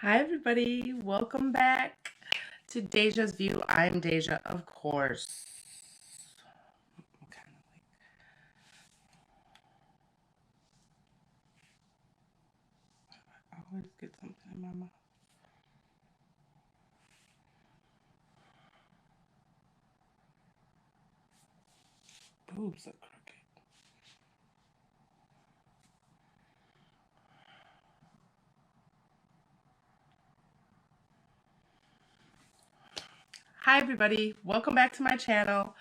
Hi everybody, welcome back to Deja's View. I'm Deja, of course. I always get something in my mouth. Boobs are crooked. Hi everybody, welcome back to my channel.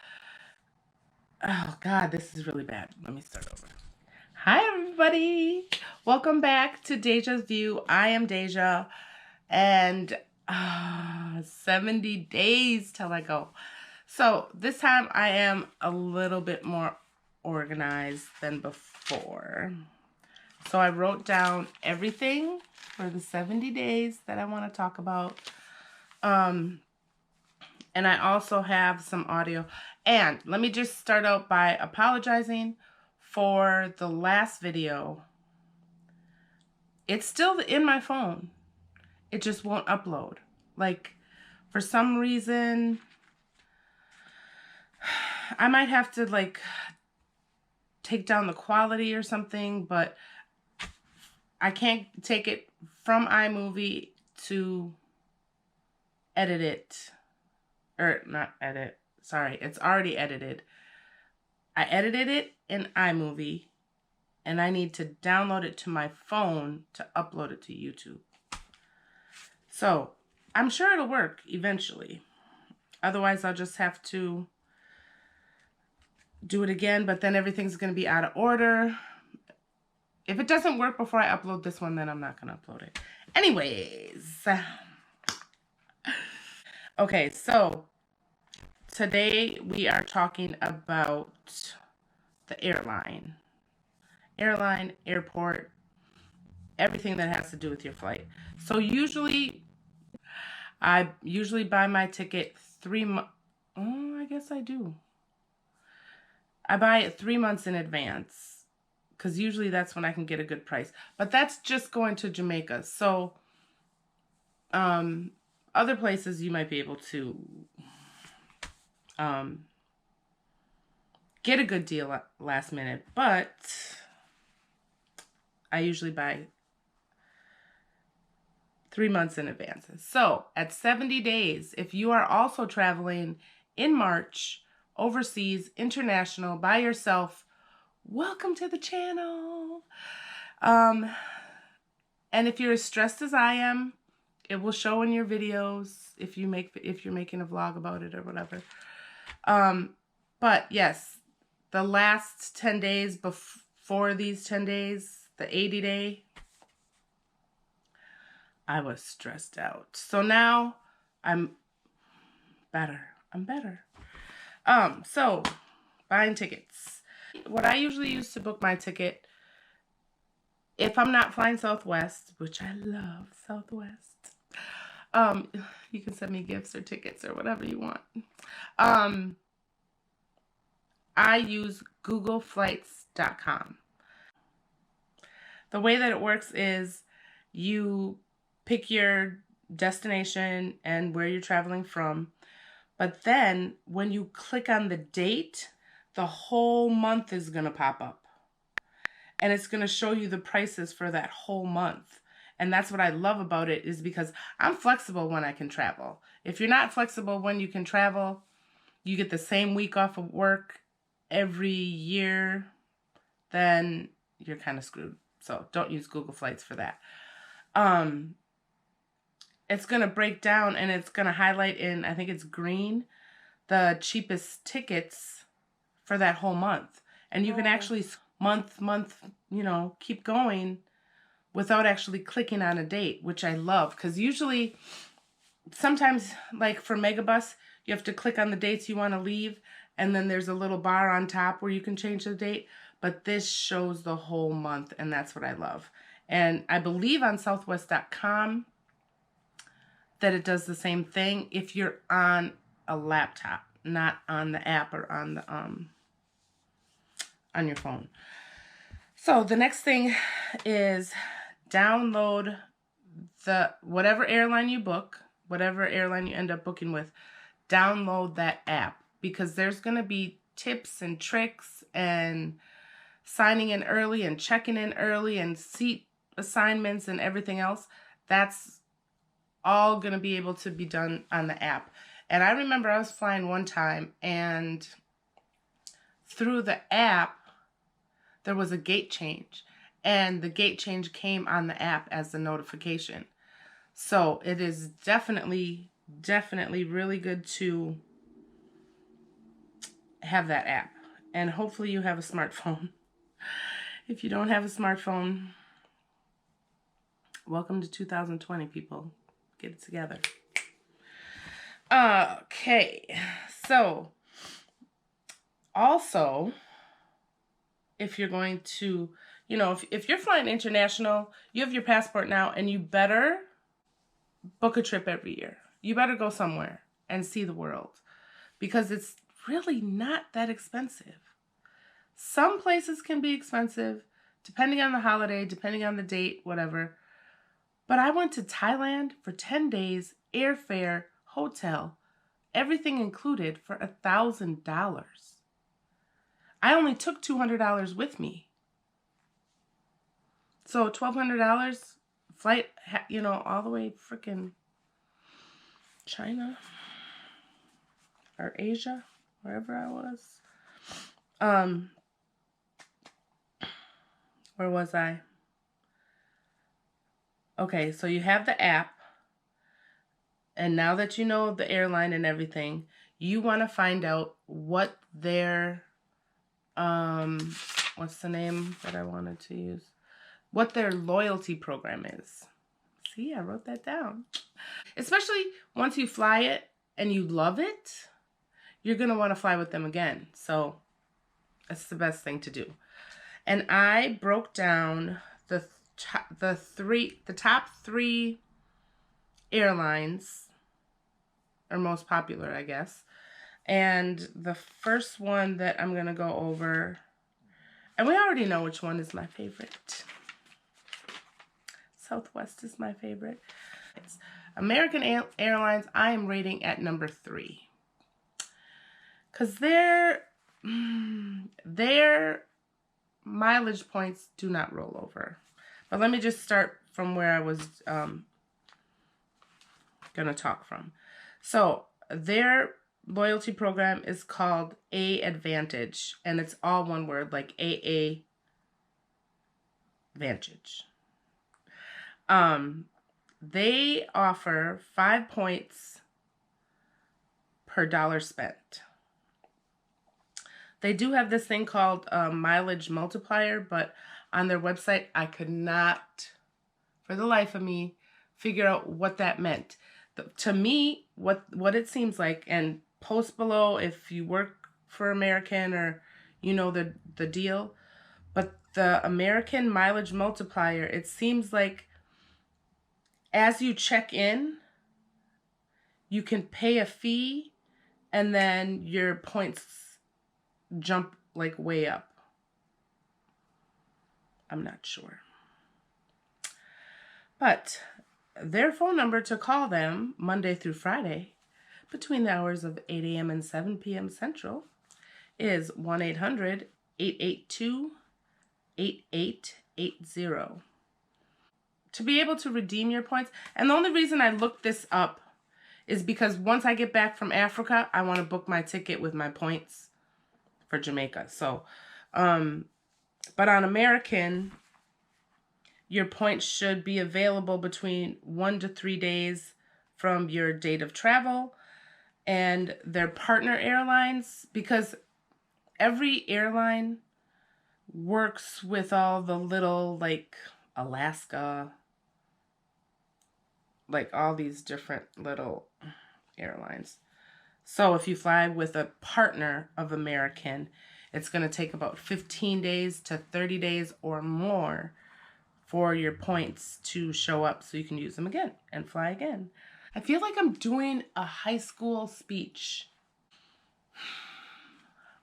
Oh God, this is really bad. Let me start over. Hi everybody, welcome back to Deja's View. I am Deja, and 70 days till I go. So this time I am a little bit more organized than before. So I wrote down everything for the 70 days that I want to talk about. And I also have some audio. And let me just start out by apologizing for the last video. It's still in my phone. It just won't upload. Like, for some reason, I might have to, like, take down the quality or something, but I can't take it from iMovie to edit it. Or not edit. Sorry, it's already edited. I edited it in iMovie, and I need to download it to my phone to upload it to YouTube. So, I'm sure it'll work eventually. Otherwise, I'll just have to do it again, but then everything's going to be out of order. If it doesn't work before I upload this one, then I'm not going to upload it. Anyways. Okay, so today we are talking about the airline. Airline, airport, everything that has to do with your flight. So I usually buy my ticket 3 months. Oh, I guess I do. I buy it 3 months in advance because usually that's when I can get a good price. But that's just going to Jamaica. So other places you might be able to get a good deal last minute, but I usually buy 3 months in advance. So at 70 days, if you are also traveling in March, overseas, international, by yourself, welcome to the channel. And if you're as stressed as I am, it will show in your videos if you're making a vlog about it or whatever. But yes, the last 10 days before these 10 days, the 80 day, I was stressed out. So now I'm better. So buying tickets. What I usually use to book my ticket, if I'm not flying Southwest, which I love Southwest, you can send me gifts or tickets or whatever you want. I use googleflights.com. The way that it works is you pick your destination and where you're traveling from, but then when you click on the date, the whole month is going to pop up. And it's going to show you the prices for that whole month. And that's what I love about it, is because I'm flexible when I can travel. If you're not flexible when you can travel, you get the same week off of work every year, then you're kind of screwed. So don't use Google Flights for that. It's going to break down and it's going to highlight in, I think it's green, the cheapest tickets for that whole month. And you can actually month, you know, keep going without actually clicking on a date, which I love. Because usually, sometimes, like for Megabus, you have to click on the dates you want to leave, and then there's a little bar on top where you can change the date. But this shows the whole month, and that's what I love. And I believe on Southwest.com that it does the same thing if you're on a laptop, not on the app or on the on your phone. So the next thing is download whatever airline you book, whatever airline you end up booking with, download that app, because there's going to be tips and tricks and signing in early and checking in early and seat assignments and everything else. That's all going to be able to be done on the app. And I remember I was flying one time, and through the app, there was a gate change. And the gate change came on the app as the notification. So it is definitely really good to have that app. And hopefully you have a smartphone. If you don't have a smartphone, welcome to 2020, people. Get it together. Okay, so also, if you're going to, you know, if you're flying international, you have your passport now, and you better book a trip every year. You better go somewhere and see the world, because it's really not that expensive. Some places can be expensive, depending on the holiday, depending on the date, whatever. But I went to Thailand for 10 days, airfare, hotel, everything included, for $1,000. I only took $200 with me. So $1,200 flight, you know, all the way freaking China or Asia, wherever I was. Where was I? Okay, so you have the app, and now that you know the airline and everything, you want to find out what their, what's the name that I wanted to use? What their loyalty program is. See, I wrote that down. Especially once you fly it and you love it, you're going to want to fly with them again. So that's the best thing to do. And I broke down the top three airlines, or most popular, I guess. And the first one that I'm going to go over, and we already know which one is my favorite. Southwest is my favorite. It's American Airlines. I am rating at number 3. Because their mileage points do not roll over. But let me just start from where I was going to talk from. So their loyalty program is called A Advantage, and it's all one word, like AA Vantage. They offer 5 points per dollar spent. They do have this thing called mileage multiplier, but on their website, I could not, for the life of me, figure out what that meant. To me, what it seems like, and post below if you work for American or you know the deal, but the American mileage multiplier, it seems like as you check in, you can pay a fee and then your points jump like way up. I'm not sure. But their phone number to call them Monday through Friday between the hours of 8 a.m. and 7 p.m. Central is 1-800-882-8880. To be able to redeem your points, and the only reason I looked this up is because once I get back from Africa, I want to book my ticket with my points for Jamaica. So, but on American, your points should be available between 1 to 3 days from your date of travel, and their partner airlines, because every airline works with all the little, like Alaska, like all these different little airlines. So if you fly with a partner of American, it's going to take about 15 days to 30 days or more for your points to show up so you can use them again and fly again. I feel like I'm doing a high school speech.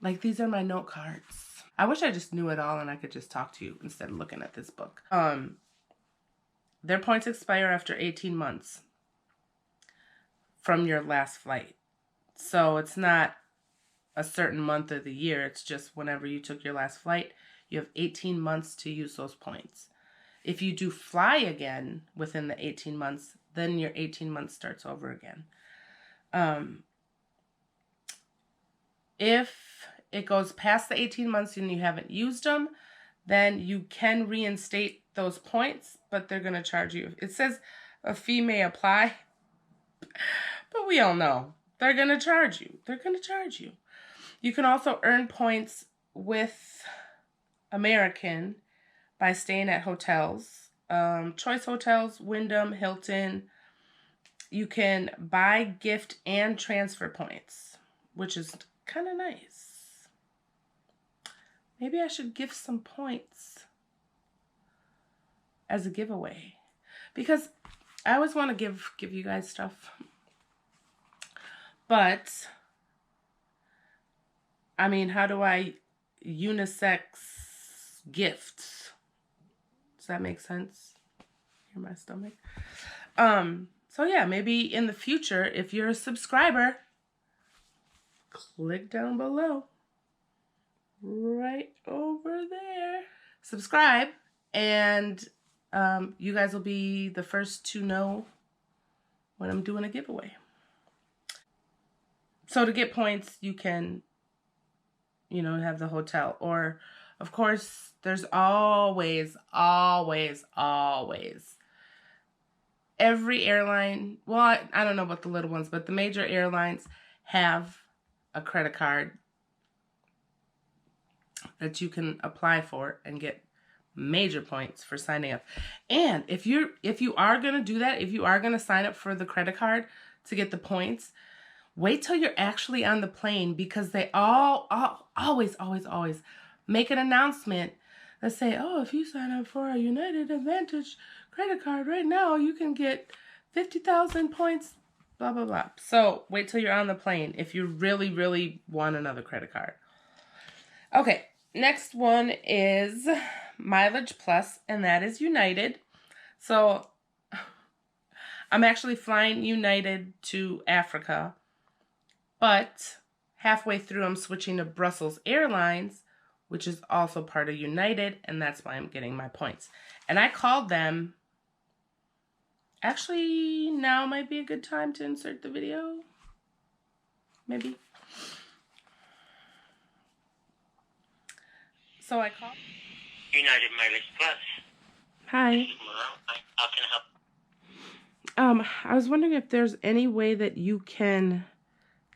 Like, these are my note cards. I wish I just knew it all and I could just talk to you instead of looking at this book. their points expire after 18 months from your last flight. So it's not a certain month of the year. It's just whenever you took your last flight, you have 18 months to use those points. If you do fly again within the 18 months, then your 18 months starts over again. If it goes past the 18 months and you haven't used them, then you can reinstate those points, but they're going to charge you. It says a fee may apply, but we all know they're going to charge you. They're going to charge you. You can also earn points with American by staying at hotels, Choice Hotels, Wyndham, Hilton. You can buy, gift, and transfer points, which is kind of nice. Maybe I should gift some points as a giveaway, because I always want to give you guys stuff. But I mean, how do I unisex gifts? Does that make sense? Hear my stomach. So yeah, maybe in the future, if you're a subscriber, click down below. Right over there. Subscribe, and you guys will be the first to know when I'm doing a giveaway. So to get points, you can, you know, have the hotel. Or, of course, there's always every airline, well, I don't know about the little ones, but the major airlines have a credit card that you can apply for and get major points for signing up. And if you are going to do that, if you are going to sign up for the credit card to get the points, wait till you're actually on the plane, because they always make an announcement that say, oh, if you sign up for a United Advantage credit card right now, you can get 50,000 points, blah, blah, blah. So wait till you're on the plane if you really want another credit card. Okay, next one is Mileage Plus, and that is United. So I'm actually flying United to Africa, but halfway through I'm switching to Brussels Airlines, which is also part of United, and that's why I'm getting my points. And I called them. Actually, now might be a good time to insert the video. Maybe. So I called United Mileage Plus. Hi. How can I help? I was wondering if there's any way that you can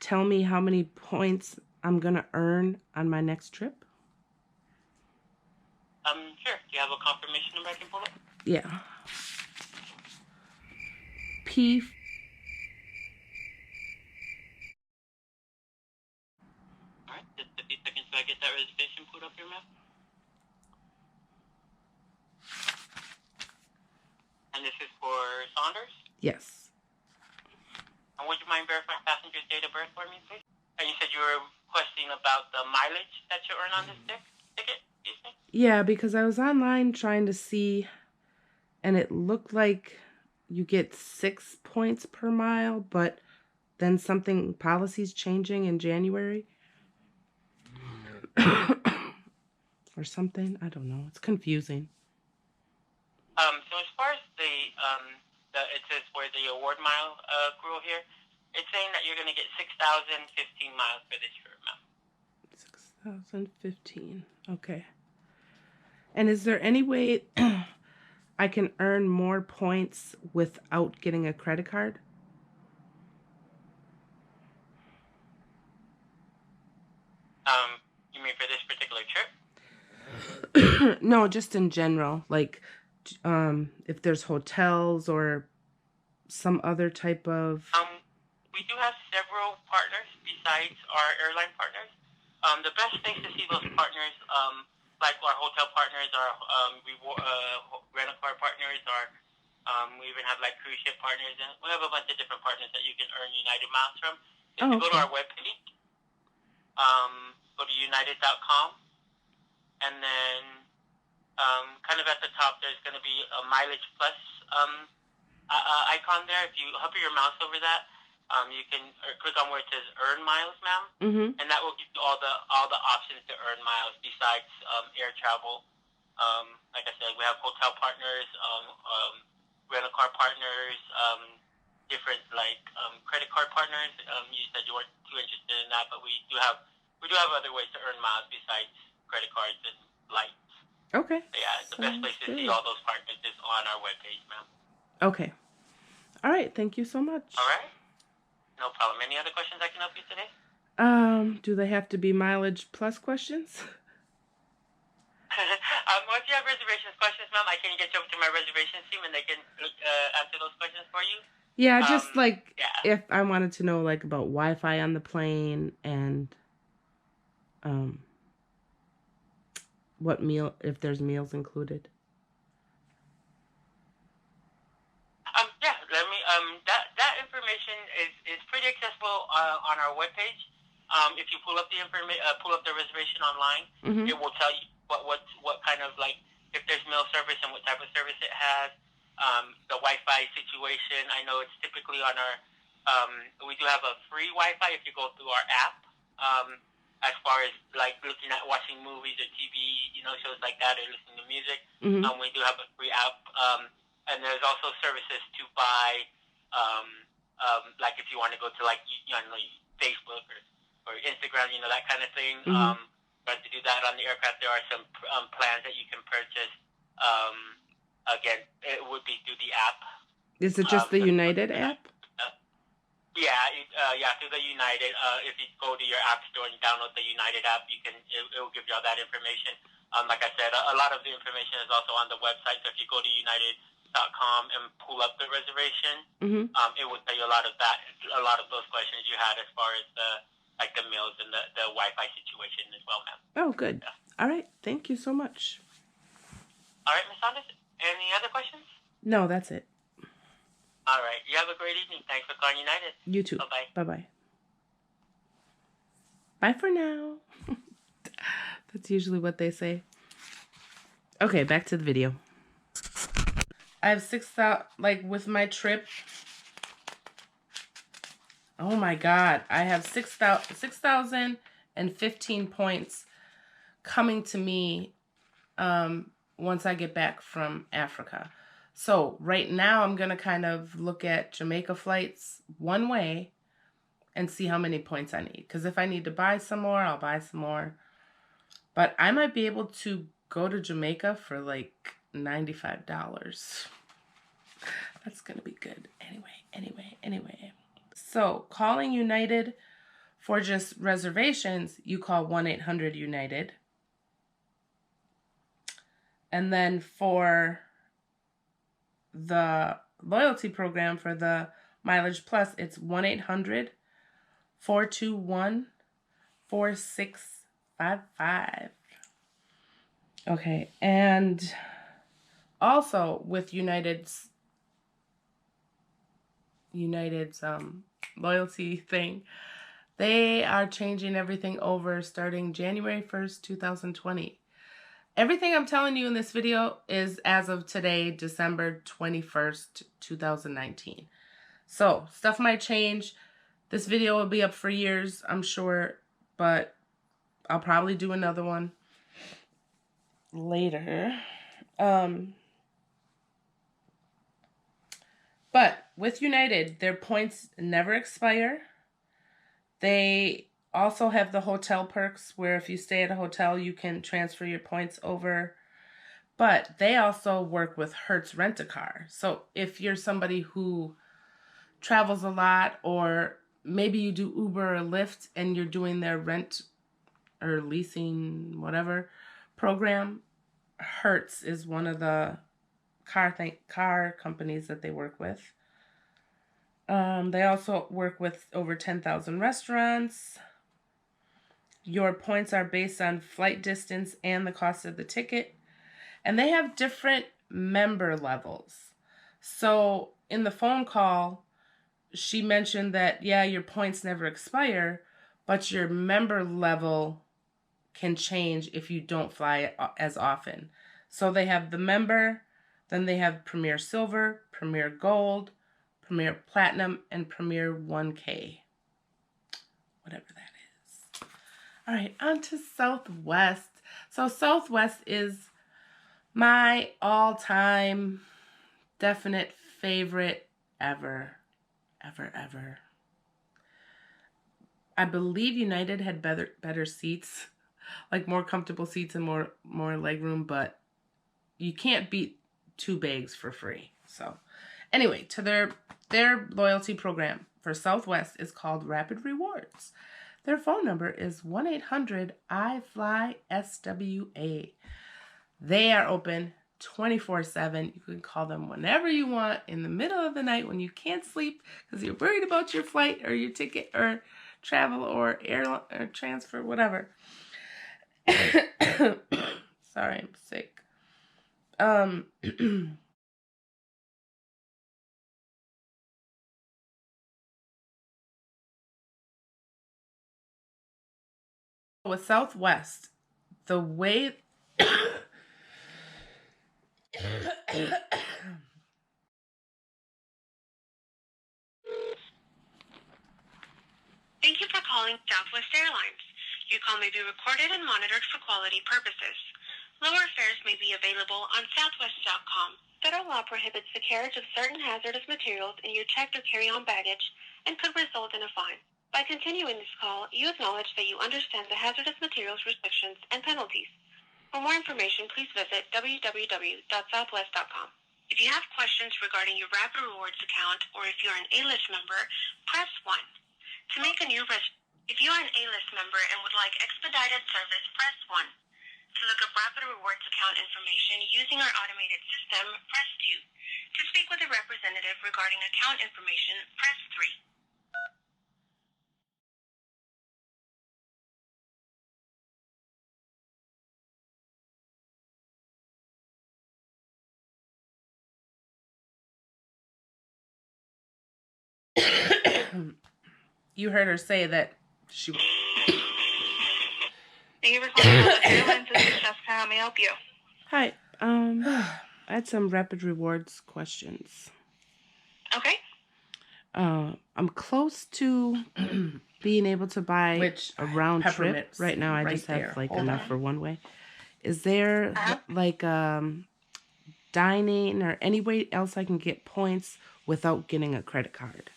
tell me how many points I'm gonna earn on my next trip. Sure. Do you have a confirmation number I can pull up? Yeah. P. All right. Just a few seconds so I get that reservation pulled up here, ma'am. And this is for Saunders? Yes. And would you mind verifying passenger's date of birth for me, please? And you said you were questioning about the mileage that you earn on this ticket, you say? Yeah, because I was online trying to see, and it looked like you get 6 points per mile, but then policy's changing in January. Or something. I don't know. It's confusing. So as far as it says where the award mile accrual here, it's saying that you're going to get 6,015 miles for this trip, ma'am. 6,015. Okay. And is there any way I can earn more points without getting a credit card? You mean for this particular trip? No, just in general. Like, if there's hotels or some other type of... We do have several partners besides our airline partners. The best things to see those partners, like our hotel partners, our rental car partners, we even have like cruise ship partners, and we have a bunch of different partners that you can earn United miles from. If you go to our webpage, go to united.com, and then kind of at the top there's going to be a Mileage Plus icon there. If you hover your mouse over that, you can click on where it says Earn Miles, ma'am, and that will give you all the options to earn miles besides air travel. Like I said, we have hotel partners, rental car partners, different credit card partners. You said you weren't too interested in that, but we do have other ways to earn miles besides credit cards and lights. Okay. So yeah, the best place to see all those partners is on our webpage, ma'am. Okay. All right. Thank you so much. All right. No problem. Any other questions I can help you today? Do they have to be mileage plus questions? Once you have reservations questions, ma'am, I can get you over to my reservations team and they can answer those questions for you. Yeah, just if I wanted to know about Wi-Fi on the plane and what meal, if there's meals included. Yeah, let me that information is pretty accessible on our webpage. If you pull up the reservation online, it will tell you what kind of if there's meal service and what type of service it has. The Wi-Fi situation. I know it's typically on our. We do have a free Wi-Fi if you go through our app. As far as looking at watching movies or TV, shows like that, or listening to music, we do have a free app. And there's also services to buy, if you want to go to Facebook or Instagram, that kind of thing. But to do that on the aircraft, there are some plans that you can purchase. Again, it would be through the app. Is it just the United app? Yeah, through the United. If you go to your app store and download the United app, it will give you all that information. Like I said, a lot of the information is also on the website. So if you go to United.com and pull up the reservation, it will tell you a lot of those questions you had as far as the meals and the Wi-Fi situation as well, ma'am. Oh, good. Yeah. All right. Thank you so much. All right, Ms. Saunders. Any other questions? No, that's it. All right. You have a great evening. Thanks for calling United. You too. Bye-bye. Bye-bye. Bye for now. That's usually what they say. Okay, back to the video. I have 6,000, with my trip. Oh my God. I have 6,015 points coming to me once I get back from Africa. So right now I'm going to kind of look at Jamaica flights one way and see how many points I need. Because if I need to buy some more, I'll buy some more. But I might be able to go to Jamaica for $95. That's going to be good. Anyway. So calling United for just reservations, you call 1-800-UNITED. And then for the loyalty program, for the Mileage Plus, it's 1-800-421-4655. Okay, and also with United's loyalty thing, they are changing everything over starting January 1st, 2020. Everything I'm telling you in this video is as of today, December 21st, 2019. So, stuff might change. This video will be up for years, I'm sure, but I'll probably do another one later. But with United, their points never expire. They also have the hotel perks where if you stay at a hotel, you can transfer your points over. But they also work with Hertz Rent-A-Car. So if you're somebody who travels a lot, or maybe you do Uber or Lyft and you're doing their rent or leasing, whatever program, Hertz is one of the car companies that they work with. They also work with over 10,000 restaurants. Your points are based on flight distance and the cost of the ticket. And they have different member levels. So in the phone call, she mentioned that, yeah, your points never expire, but your member level can change if you don't fly as often. So they have the member, Then they have Premier Silver, Premier Gold, Premier Platinum, and Premier 1K. Whatever that is. All right, on to Southwest. So Southwest is my all-time definite favorite ever. Ever. I believe United had better seats, like more comfortable seats and more legroom, but you can't beat 2 bags for free. So anyway, to their loyalty program for Southwest is called Rapid Rewards. Their phone number is 1-800-I-FLY-SWA. They are open 24/7. You can call them whenever you want in the middle of the night when you can't sleep because you're worried about your flight or your ticket or travel or airline or transfer, whatever. Sorry, I'm sick. With Southwest, the way Thank you for calling Southwest Airlines. Your call may be recorded and monitored for quality purposes. Lower fares may be available on Southwest.com. Federal law prohibits the carriage of certain hazardous materials in your checked or carry-on baggage and could result in a fine. By continuing this call, you acknowledge that you understand the hazardous materials restrictions and penalties. For more information, please visit www.southwest.com. If you have questions regarding your Rapid Rewards account or if you're an A-list member, press 1. To make a new if you are an A-list member and would like expedited service, press 1. To look up Rapid Rewards account information using our automated system, press 2. To speak with a representative regarding account information, press 3. you heard her say that she... Thank you for calling Southwest Airlines. This is Jessica. How may I help you? Hi. I had some Rapid Rewards questions. Okay. I'm close to being able to buy a round trip. Right now, I just have like enough for one way. Is there like dining or any way else I can get points without getting a credit card?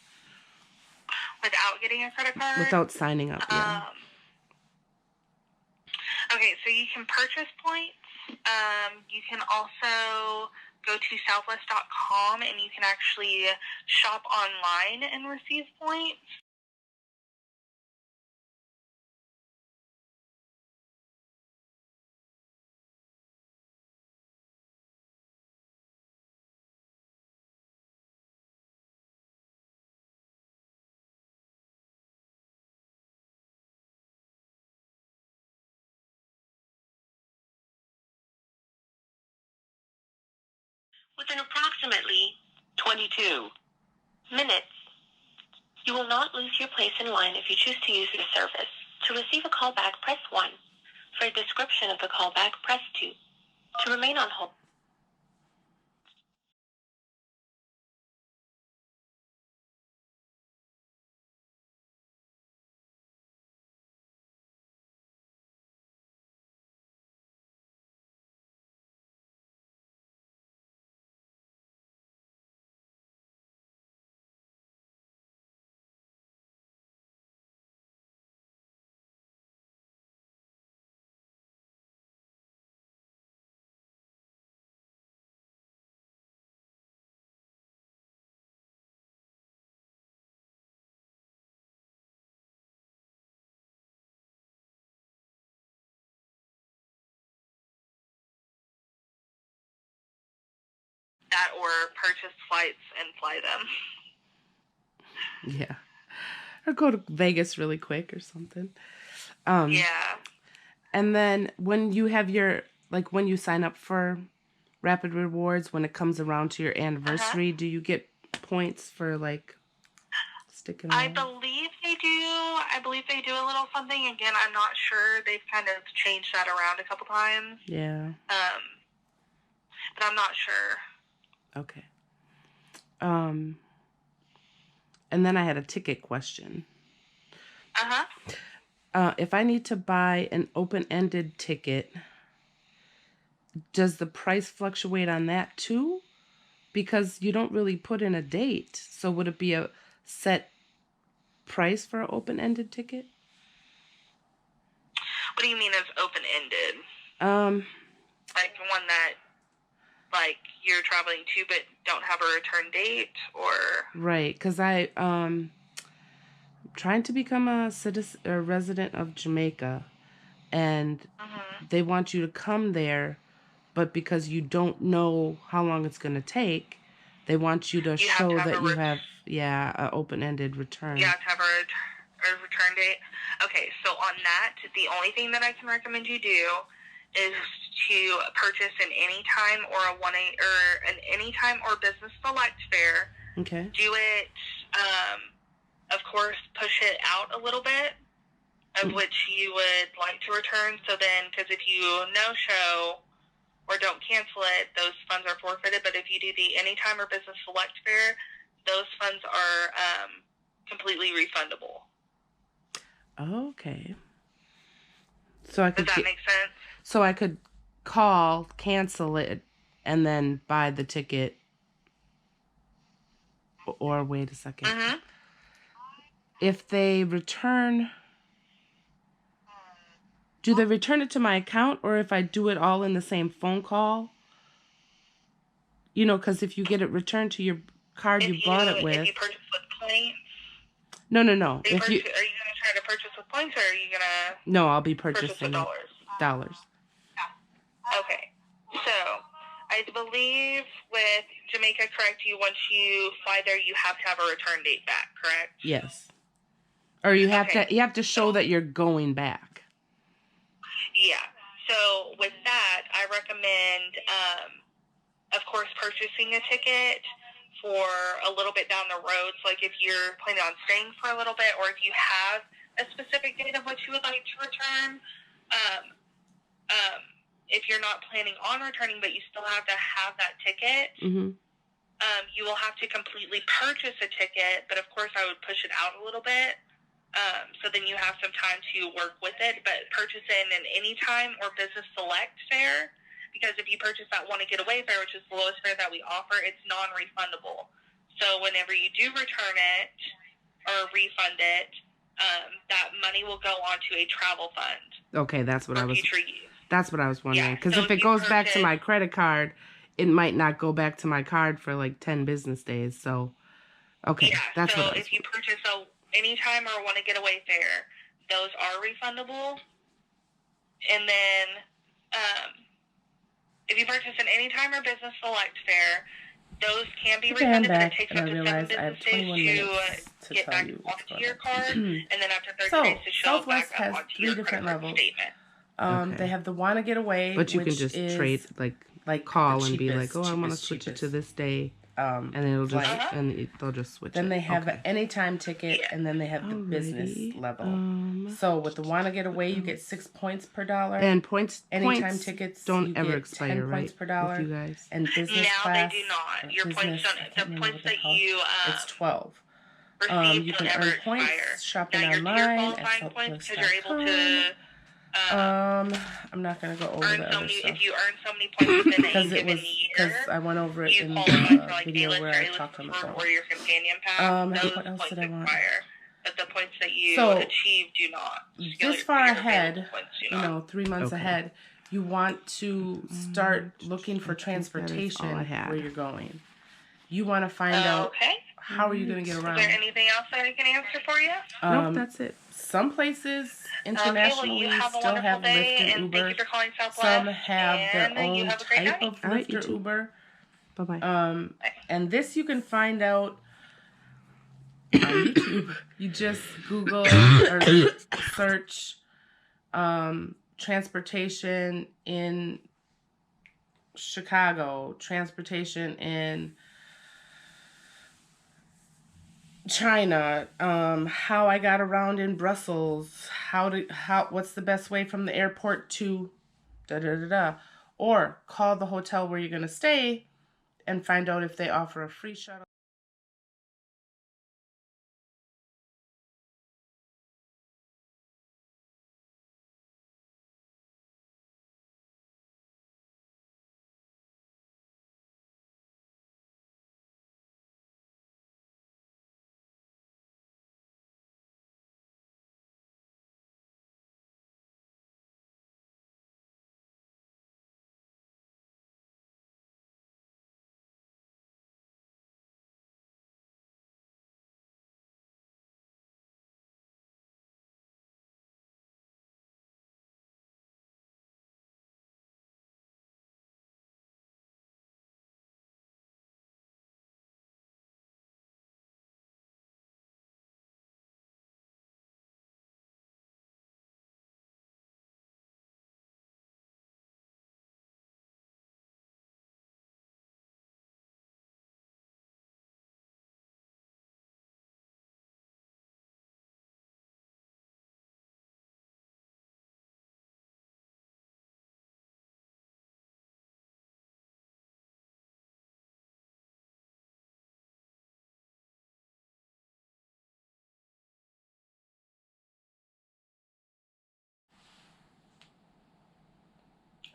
Without getting a credit card? Without signing up, yeah. Okay, so you can purchase points. You can also go to southwest.com and you can actually shop online and receive points. Within approximately 22 minutes, you will not lose your place in line if you choose to use the service. To receive a callback, press 1. For a description of the callback, press 2. To remain on hold. That or purchase flights and fly them. Yeah. Or go to Vegas really quick or something. Yeah. And then when you have your, like when you sign up for Rapid Rewards, when it comes around to your anniversary, do you get points for like sticking around? I believe they do a little something. Again, I'm not sure. They've kind of changed that around a couple times. Yeah. But I'm not sure. Okay. And then I had a ticket question. If I need to buy an open-ended ticket, does the price fluctuate on that too? Because you don't really put in a date. So would it be a set price for an open-ended ticket? What do you mean as open-ended? Like one that, like, you're traveling to but don't have a return date, or? Right, because I'm trying to become a citizen or resident of Jamaica, and they want you to come there, but because you don't know how long it's going to take, they want you to show that you have, an open-ended return. You have to have a return date. Okay, so on that, the only thing that I can recommend you do is to purchase an anytime or an anytime or business select fare. Okay. Do it, of course, push it out a little bit of which you would like to return. So then, because if you no-show or don't cancel it, those funds are forfeited. But if you do the anytime or business select fare, those funds are completely refundable. Okay. So I could. Does that make sense? So I could call, cancel it, and then buy the ticket. Or wait a second. If they return, do they return it to my account, or if I do it all in the same phone call? You know, because if you get it returned to your card you bought it with. If you purchase with points. No. Are you going to try to purchase with points, or are you going to? No, I'll be purchasing purchase with dollars. Dollars. Okay. So, I believe with Jamaica, correct, once you fly there, you have to have a return date back, correct? Yes. Or you have to show that you're going back. Yeah. So with that, I recommend, of course, purchasing a ticket for a little bit down the road. So like if you're planning on staying for a little bit, or if you have a specific date of what you would like to return, if you're not planning on returning, but you still have to have that ticket, you will have to completely purchase a ticket. But of course, I would push it out a little bit. So then you have some time to work with it, but purchase in an anytime or business select fare, because if you purchase that want to get away fare, which is the lowest fare that we offer, it's non-refundable. So whenever you do return it or refund it, that money will go onto a travel fund. Okay, that's what I was. Future use. That's what I was wondering. Because so if it goes back to my credit card, it might not go back to my card for like 10 business days. So, okay, that's what I was. So if you purchase anytime or want to get away fare, those are refundable. And then if you purchase an anytime or business select fare, those can be refunded, but it takes up to 7 business days to get back onto your card, and then after 30 days to show Southwest back has onto 3 your different credit levels. statement. They have the wanna get away, but you which can just is trade, like call and be like, oh, I want to cheapest. switch it to this day, and it'll just they'll just switch. Then it. they have an anytime ticket, and then they have the business level. So with the wanna get away, you get 6 points per dollar. And anytime tickets don't ever get expire, 10 right? points per dollar. With you guys. And business Now class, they do not. Your points don't. The points that you it's 12. receive You don't can ever earn points expire. shopping Now your online tier at qualifying points, because you're able southwest.com. to. I'm not gonna go over Earn the so other many. stuff. If you earn so many points within a Because given year, I went over it you in qualify the for like video A-list where or I A-list talked on the preferred phone. or your companion pass. Those what else points did I want? expire, but the points that you achieve do not. This far ahead, 3 months ahead, you want to start looking for transportation where you're going. You want to find out how are you going to get around. Is there anything else that I can answer for you? Nope, that's it. Some places internationally still have Lyft and Uber. Thank you for calling Southwest. Some have their own type of Lyft or Uber. Bye-bye. And this you can find out on YouTube. You just Google or search transportation in Chicago, transportation in China, how I got around in Brussels, what's the best way from the airport to da-da-da-da, or call the hotel where you're going to stay and find out if they offer a free shuttle.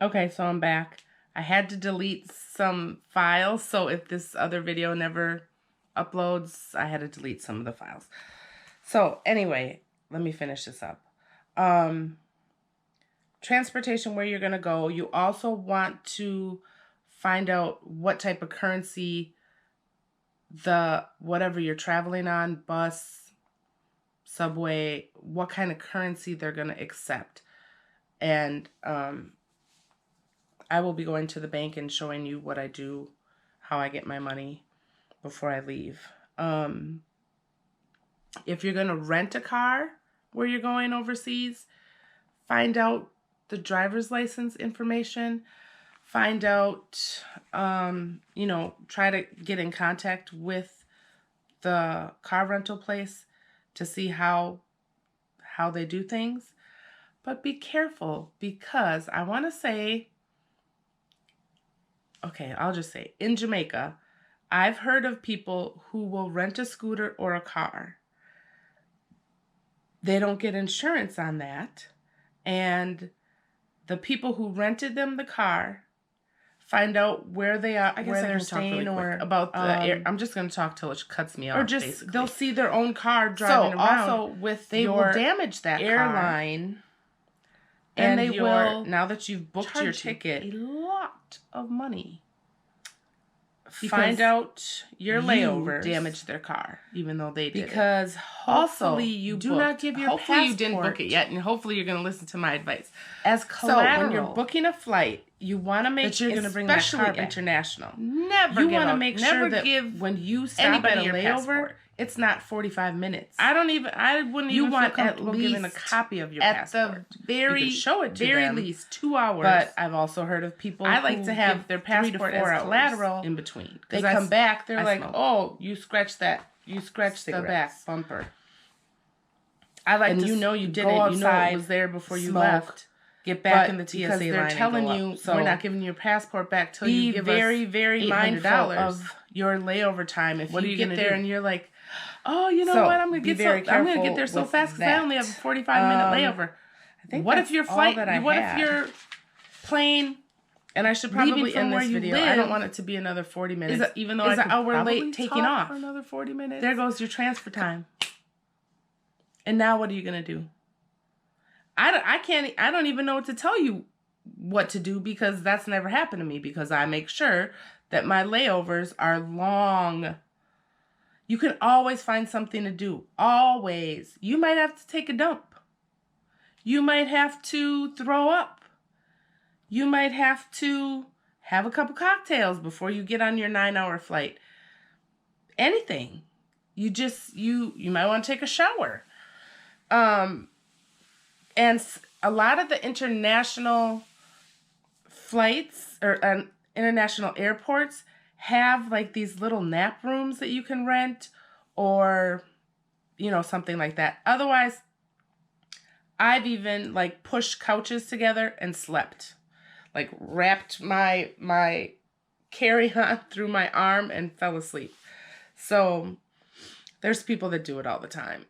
Okay, so I'm back. I had to delete some files, so if this other video never uploads, I had to delete some of the files. So anyway, let me finish this up. Transportation, where you're going to go. You also want to find out what type of currency whatever you're traveling on, bus, subway, what kind of currency they're going to accept. And I will be going to the bank and showing you what I do, how I get my money before I leave. If you're going to rent a car where you're going overseas, find out the driver's license information. Find out, you know, try to get in contact with the car rental place to see how they do things. But be careful, because I want to say, okay, I'll just say, in Jamaica, I've heard of people who will rent a scooter or a car. They don't get insurance on that. And the people who rented them the car find out where they are, where they're staying, or about the I'm just going to talk till it cuts me off. Or just basically. They'll see their own car driving around. Also, with they will damage that airline, and they will, now that you've booked your ticket, a lot of money. Find out your layover damaged their car, even though they did. Because hopefully you do not give your passport. Hopefully you didn't book it yet, and hopefully you're going to listen to my advice. As collateral, so when you're booking a flight, you want to make sure you're going to bring that car back. International. Never. You want to make sure that when you stop at a layover, it's not 45 minutes. I wouldn't even feel comfortable giving a copy of your passport. At the show it to them, least 2 hours. But I've also heard of people I like to have their passport as collateral in between. They come back, they're like, oh, you scratched that. You scratched the back bumper. I like to, you know, you did it. You know it was there before you left. Get back in the TSA line. They're telling you, so we're not giving your passport back till you give us very mindful of your layover time. If you get there and you're like, oh, you know what? I'm gonna get there so fast because I only have a 45-minute layover. I think what if your flight? What if your plane? And I should probably end this video. I don't want it to be another 40 minutes, even though we're late taking off for another 40 minutes. There goes your transfer time. And now what are you gonna do? I don't even know what to tell you what to do, because that's never happened to me, because I make sure that my layovers are long. You can always find something to do. Always. You might have to take a dump. You might have to throw up. You might have to have a couple cocktails before you get on your 9-hour flight. Anything. You might want to take a shower. And a lot of the international flights or international airports have like these little nap rooms that you can rent, or, you know, something like that. Otherwise, I've even like pushed couches together and slept. Like wrapped my carry-on through my arm and fell asleep. So there's people that do it all the time.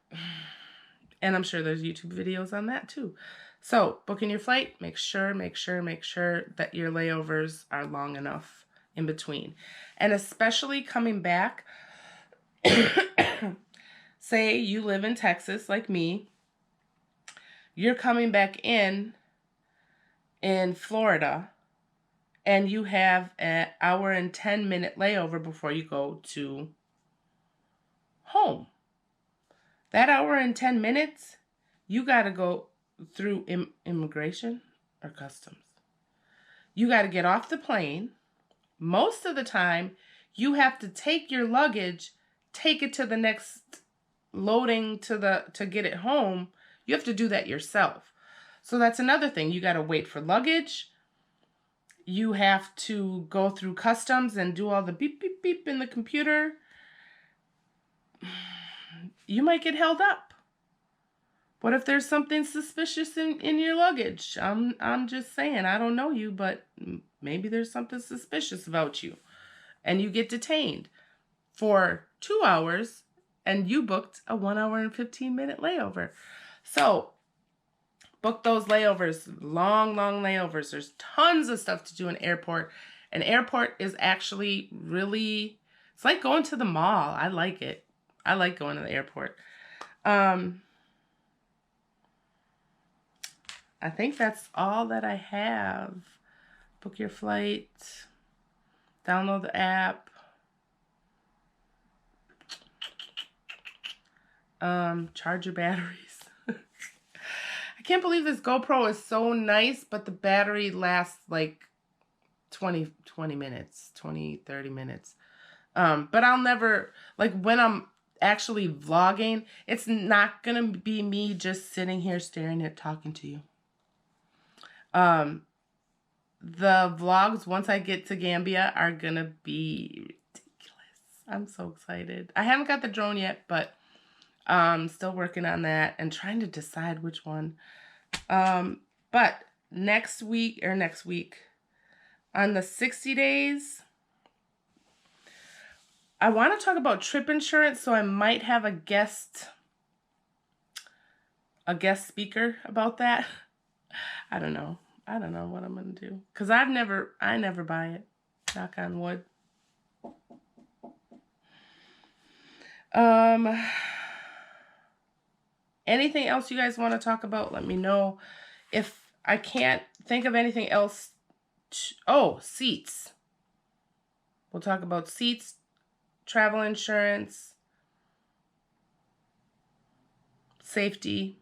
And I'm sure there's YouTube videos on that too. So booking your flight, make sure that your layovers are long enough in between. And especially coming back, say you live in Texas like me, you're coming back in Florida, and you have an hour and 10-minute layover before you go to home. That hour and 10 minutes, you got to go through immigration or customs. You got to get off the plane. Most of the time, you have to take your luggage, take it to the next loading to get it home. You have to do that yourself. So that's another thing. You got to wait for luggage. You have to go through customs and do all the beep, beep, beep in the computer. You might get held up. What if there's something suspicious in your luggage? I'm just saying, I don't know you, but maybe there's something suspicious about you. And you get detained for 2 hours, and you booked a 1 hour and 15-minute layover. So book those layovers, long layovers. There's tons of stuff to do in airport. An airport is actually really, it's like going to the mall. I like it. I like going to the airport. I think that's all that I have. Book your flight. Download the app. Charge your batteries. I can't believe this GoPro is so nice, but the battery lasts like 20 minutes, 30 minutes. But I'll never, like when I'm actually vlogging, it's not going to be me just sitting here staring at talking to you. The vlogs, once I get to Gambia, are going to be ridiculous. I'm so excited. I haven't got the drone yet, but still working on that and trying to decide which one. But next week, on the 60 days, I want to talk about trip insurance, so I might have a guest speaker about that. I don't know what I'm going to do, because I never buy it. Knock on wood. Anything else you guys want to talk about, let me know. If I can't think of anything else, seats. We'll talk about seats, travel insurance, safety.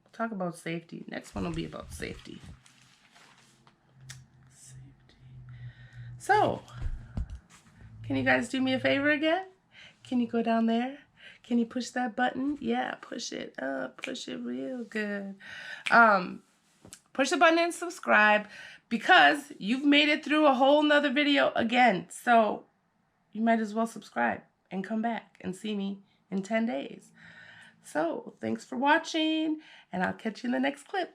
We'll talk about safety. Next one will be about safety. So, can you guys do me a favor again? Can you go down there? Can you push that button? Yeah, push it up. Push it real good. Push the button and subscribe, because you've made it through a whole nother video again. So you might as well subscribe and come back and see me in 10 days. So thanks for watching, and I'll catch you in the next clip.